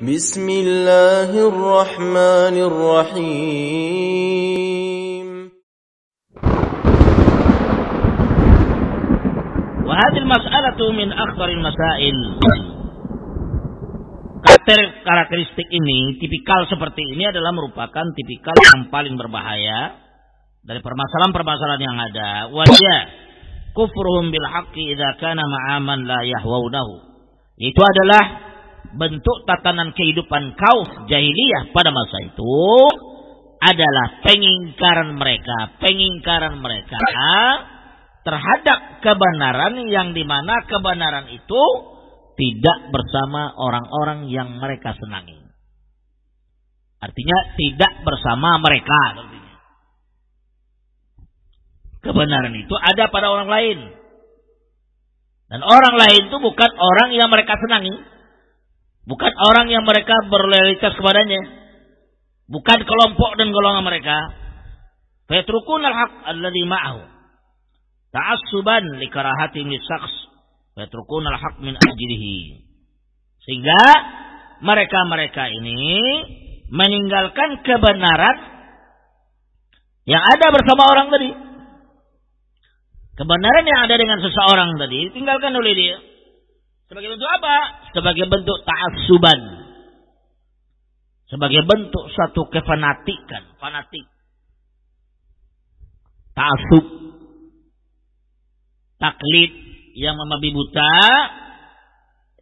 بسم الله الرحمن الرحيم. وهذه المسألة من أخطر المسائل. Karakteristik ini, tipikal seperti ini adalah merupakan tipikal yang paling berbahaya dari permasalahan-permasalahan yang ada. Wajah kufruhum bil haqqi idza kana ma'aman la yahwaunahu. Itu adalah bentuk tatanan kehidupan kaum jahiliyah pada masa itu adalah pengingkaran mereka terhadap kebenaran yang dimana kebenaran itu tidak bersama orang-orang yang mereka senangi. Artinya tidak bersama mereka. Artinya kebenaran itu ada pada orang lain. Dan orang lain itu bukan orang yang mereka senangi. Bukan orang yang mereka berloyalitas kepadanya. Bukan kelompok dan golongan mereka. Fayatrukuna al-haq alladhi ma'ahu ta'assuban likarahatin lisakhs. Fayatrukuna al-haq min ajlihi. Sehingga mereka ini meninggalkan kebenaran yang ada bersama orang tadi. Kebenaran yang ada dengan seseorang tadi tinggalkan oleh dia. Sebagai bentuk apa? Sebagai bentuk ta'assuban. Sebagai bentuk suatu kefanatikan, fanatik. Ta'assub. Taklid yang membabi buta,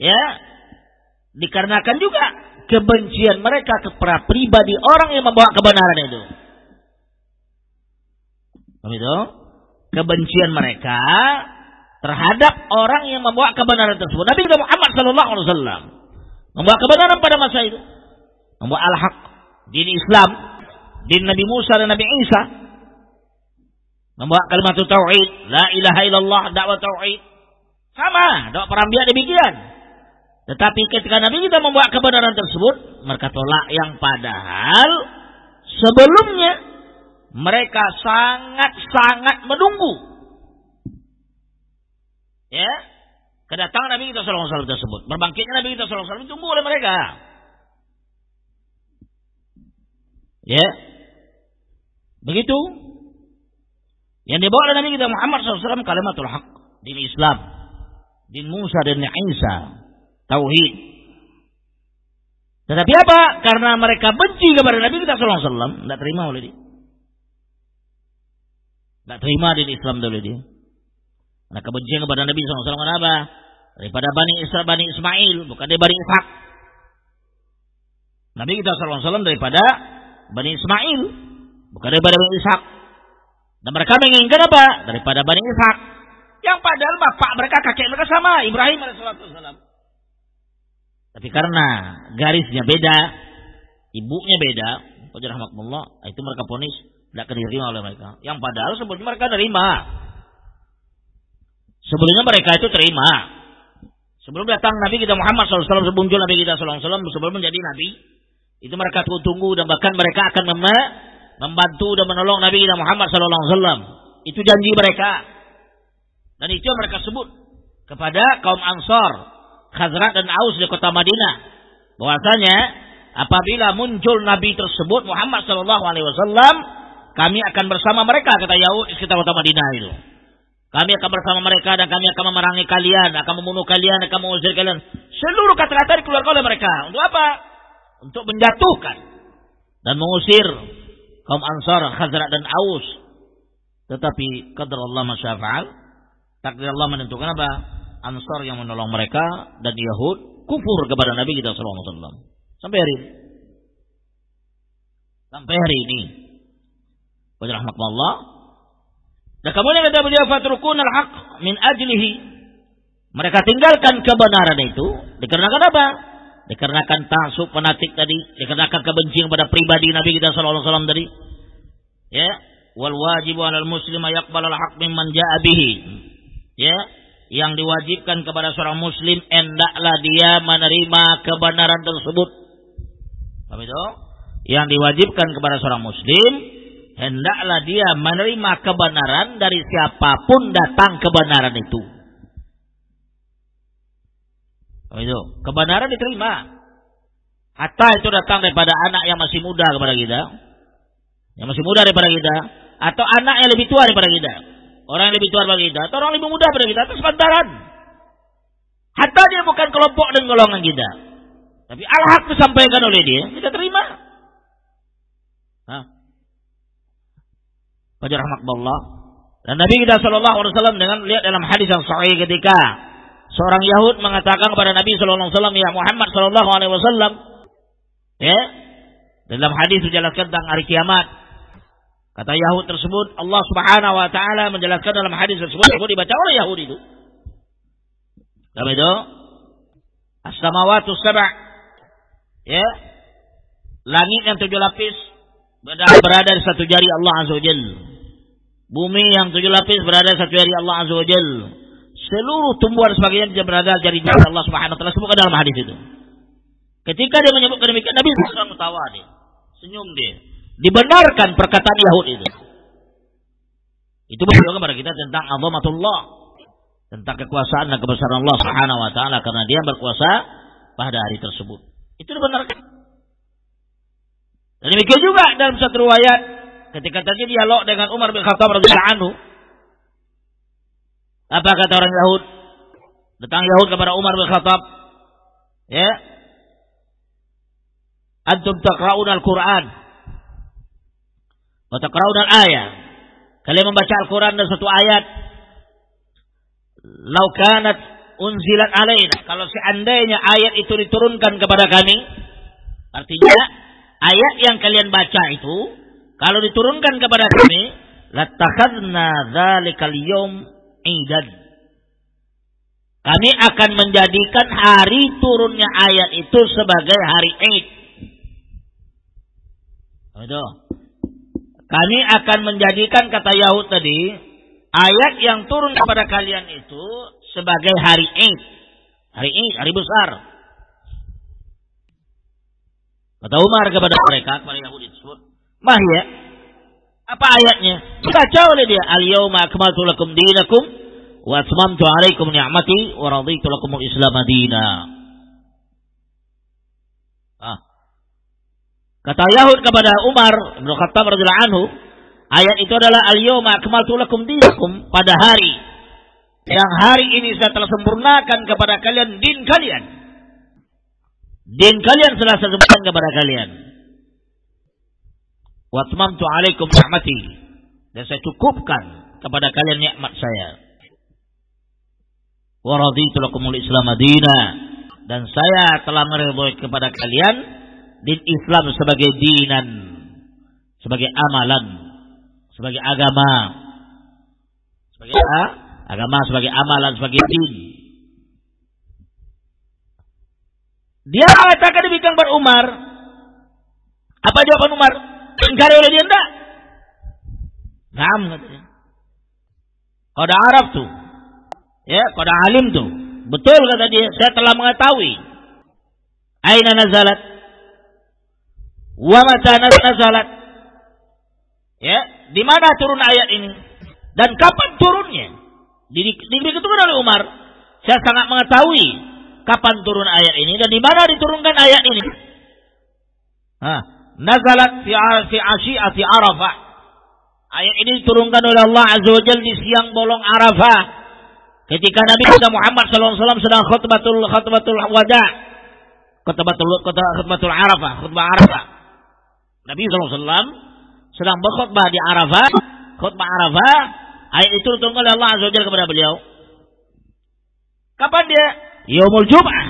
ya, dikarenakan juga kebencian mereka kepada pribadi orang yang membawa kebenaran itu. Begitu? Kebencian mereka terhadap orang yang membawa kebenaran tersebut. Nabi Muhammad SAW membawa kebenaran pada masa itu, membawa al-haq, din Islam, din Nabi Musa dan Nabi Isa, membawa kalimat tauhid, la ilaha illallah, dakwah tauhid, sama dakwah para anbiya demikian. Tetapi ketika Nabi kita membawa kebenaran tersebut, mereka tolak, yang padahal sebelumnya mereka sangat menunggu, ya, kedatangan Nabi kita sallallahu alaihi wasallam tersebut. Berbangkitnya Nabi kita sallallahu alaihi wasallam ditunggu oleh mereka. Ya. Begitu. Yang dibawa oleh Nabi kita Muhammad sallallahu alaihi wasallam kalimatul haq, din Islam, din Musa dan Isa, tauhid. Tetapi apa? Karena mereka benci kepada Nabi kita sallallahu alaihi wasallam, tidak terima oleh dia. Tidak terima din Islam oleh dia. Nah, kebencian kepada Nabi SAW kenapa? Daripada Bani Ismail, bukan dari Bani Ishak. Nabi kita SAW daripada Bani Ismail, bukan daripada Bani Ishak. Dan mereka menginginkan apa? Daripada Bani Ishak. Yang padahal bapak mereka, kakek mereka sama, Ibrahim AS. Tapi karena garisnya beda, ibunya beda, rahmatullah, itu mereka ponis tidak diterima oleh mereka. Yang padahal sebelumnya mereka terima. Sebelumnya mereka itu terima. Sebelum datang Nabi kita Muhammad SAW, sebelum muncul Nabi kita SAW, sebelum menjadi Nabi, itu mereka tunggu dan bahkan mereka akan membantu dan menolong Nabi kita Muhammad SAW. Itu janji mereka. Dan itu yang mereka sebut kepada kaum Ansar, Khazraj dan Aus di kota Madinah. Bahwasanya apabila muncul Nabi tersebut Muhammad SAW, kami akan bersama mereka, kata Yahud di sekitar kota Madinah itu. Kami akan bersama mereka dan kami akan memerangi kalian, akan membunuh kalian, akan mengusir kalian. Seluruh kata-kata dikeluarkan oleh mereka. Untuk apa? Untuk menjatuhkan dan mengusir kaum Ansar, Khazraj dan Aus. Tetapi qadar Allah ma syaa fa'al. Takdir Allah menentukan apa? Ansar yang menolong mereka dan Yahud kufur kepada Nabi kita sallallahu alaihi wasallam. Sampai hari ini. Sampai hari ini. Wa rahmatullah. Dan kemudian kata beliau fatrukun al-haq min ajlihi. Mereka tinggalkan kebenaran itu dikarenakan apa? Dikarenakan ta'assub fanatik tadi, dikarenakan kebencian pada pribadi Nabi kita sallallahu alaihi wasallam tadi. Ya, wal wajibu 'alal muslim yaqbal al-haq mimman ja'a bihi. Ya, yang diwajibkan kepada seorang muslim hendaklah dia menerima kebenaran tersebut. Paham itu? Yang diwajibkan kepada seorang muslim hendaklah dia menerima kebenaran dari siapapun datang kebenaran itu. Itu kebenaran diterima. Hatta itu datang daripada anak yang masih muda kepada kita. Yang masih muda daripada kita. Atau anak yang lebih tua daripada kita. Orang yang lebih tua daripada kita. Atau orang lebih muda daripada kita. Atau sepantaran. Hatta dia bukan kelompok dan golongan kita. Tapi al-haq disampaikan oleh dia. Kita terima. Pada rahmatullah. Dan Nabi kita SAW dengan lihat dalam hadis yang sahih ketika seorang Yahud mengatakan kepada Nabi SAW, ya Muhammad SAW, ya, dalam hadis dijelaskan tentang hari kiamat. Kata Yahud tersebut, Allah Subhanahu wa taala menjelaskan dalam hadis tersebut dibaca oleh Yahud itu. Dalam itu, as-samawatu sab'a, ya, langit yang 7 lapis berada di satu jari Allah Azza wa Jalla. Bumi yang 7 lapis berada di satu jari Allah Azza wa Jalla. Seluruh tumbuhan sebagainya dia berada di jari Allah Subhanahu wa taala, sebutkan dalam hadis itu. Ketika dia menyebutkan demikian, Nabi SAW ketawa dia, senyum dia. Dibenarkan perkataan Yahud itu. Itu menunjukkan kepada kita tentang azamatullah, tentang kekuasaan dan kebesaran Allah Subhanahu wa taala karena dia berkuasa pada hari tersebut. Itu dibenarkan. Dan demikian juga dalam satu riwayat ketika terjadi dialog dengan Umar bin Khattab radhiyallahu anhu. Apa kata orang Yahud? Datang Yahud kepada Umar bin Khattab, ya, antum taqra'una al-Qur'an wa taqra'una al-ayah. Kalian membaca Al-Qur'an dan satu ayat. Lau kanat unzilat alaina, kalau seandainya ayat itu diturunkan kepada kami, artinya ayat yang kalian baca itu kalau diturunkan kepada kami, latakhadna dzalikal yaum idan. Kami akan menjadikan hari turunnya ayat itu sebagai hari Id. Itu. Kami akan menjadikan, kata Yahud tadi, ayat yang turun kepada kalian itu sebagai hari Id. Hari Id, hari besar. Kata Umar kepada mereka, kepada Yahudi tersebut, mahya, apa ayatnya? Dibaca oleh dia, al-yawma akmaltu lakum dinakum wa atmamtu alaikum ni'mati wa raditu lakumul Islam madina. Kata Yahud kepada Umar bin Khattab radhiyallahu anhu, ayat itu adalah al-yawma akmaltu lakum dinakum, pada hari yang hari ini saya telah sempurnakan kepada kalian din kalian. Din kalian telah saya sempurnakan kepada kalian. Wa atmamtu alaikum ni'mati, dan saya cukupkan kepada kalian nikmat saya. Wa raditu lakumul Islam madina, dan saya telah meridhoi kepada kalian din Islam sebagai dinan, sebagai amalan, sebagai agama, sebagai agama, sebagai amalan, sebagai din. Dia mengatakan demikian kepada Umar. Apa jawaban Umar? Ingkari oleh dia enggak? Naam, katanya. Qad araftu, ya, qad alimtu. Betul kata dia, saya telah mengetahui. Aina nazalat? Wa mata nazalat? Ya, di mana turun ayat ini? Dan kapan turunnya? Dikatakan oleh Umar, saya sangat mengetahui kapan turun ayat ini dan di mana diturunkan ayat ini. Nazalat fi asyiati Arafah. Ayat ini diturunkan oleh Allah Azza wa Jalla di siang bolong Arafah, ketika Nabi kita Muhammad SAW sedang khutbatul wada, khutbatul Arafah, khutbah Arafah. Nabi SAW sedang berkhutbah di Arafah, khutbah Arafah. Ayat itu diturunkan oleh Allah Azza wa Jalla kepada beliau. Kapan dia? Yaumul Jum'ah,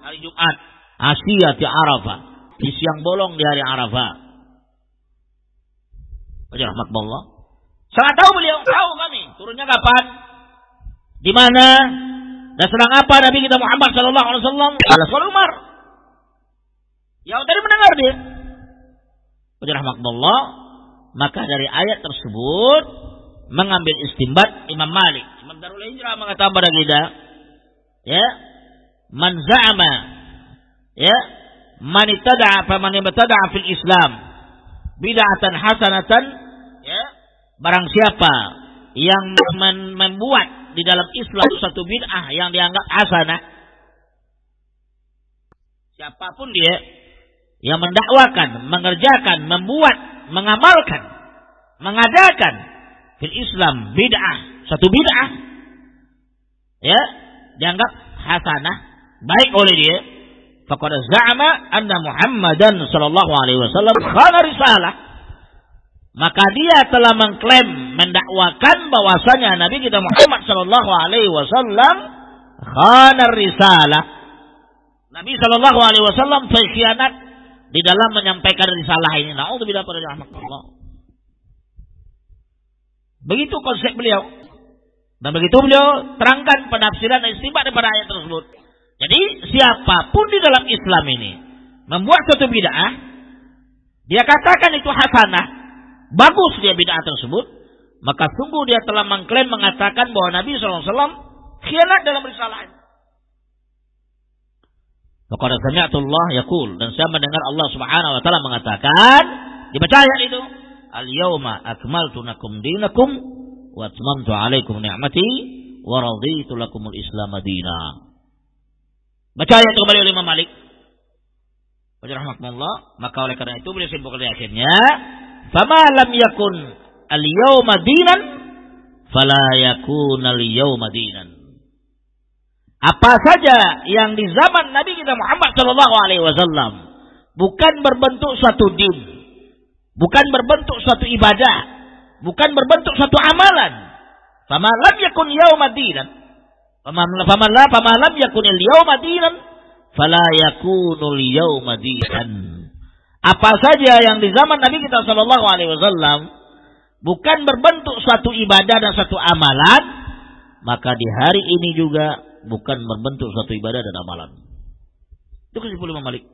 hari Jumat, asyiati Arafah, di siang bolong di hari Arafah. Wajah rahmatullah. Sangat tahu beliau, tahu kami turunnya kapan, di mana, dan sedang apa Nabi kita Muhammad sallallahu alaihi wasallam. Al Umar. Yang tadi mendengar dia. Wajah rahmatullah. Maka dari ayat tersebut mengambil istinbat Imam Malik, Imam Darul Hijrah, mengatakan pada kita, ya, man za'ama, ya, man ibtada'a faman ibtada'a fil Islam bid'atan hasanatan, ya, barang siapa yang membuat di dalam Islam satu bid'ah yang dianggap hasanah, siapapun dia, yang mendakwakan, mengerjakan, membuat, mengamalkan, mengadakan fil Islam bid'ah, satu bid'ah, ya, dianggap hasanah, baik oleh dia, faqad za'ama anna Muhammadan sallallahu alaihi wasallam khana risalah, maka dia telah mengklaim, mendakwakan bahwasanya Nabi kita Muhammad sallallahu alaihi wasallam khana risalah. Nabi sallallahu alaihi wasallam berkhianat di dalam menyampaikan risalah ini. Na'udzubillah pada rahmatullah. Begitu konsep beliau. Dan begitu beliau terangkan penafsiran dan istinbat daripada ayat tersebut. Jadi siapapun di dalam Islam ini membuat suatu bid'ah, dia katakan itu hasanah, bagus dia bid'ah tersebut, maka sungguh dia telah mengklaim, mengatakan bahwa Nabi SAW khianat dalam risalah ini. Faqad sami'tu Allah yaqul, dan saya mendengar Allah Subhanahu wa taala mengatakan, dibaca ayat itu, al-yauma akmaltu lakum dinakum wa atmamtu 'alaikum ni'mati wa raditu lakumul Islam madina. Baca ayat itu kembali oleh Imam Malik. Baca rahmatullah, maka oleh karena itu beliau simpulkan di akhirnya, fama lam yakun al-yauma dinan fala yakun al-yauma dinan. Apa saja yang di zaman Nabi kita Muhammad sallallahu alaihi wasallam bukan berbentuk suatu din, bukan berbentuk suatu ibadah, bukan berbentuk suatu amalan, fama lam yakun yauma dinan, fama lam yakun al-yauma dinan fala yakunul yauma dinan. Apa saja yang di zaman Nabi kita sallallahu alaihi wasallam bukan berbentuk suatu ibadah dan suatu amalan, maka di hari ini juga bukan berbentuk suatu ibadah dan amalan. Itu kesimpulan Imam Malik.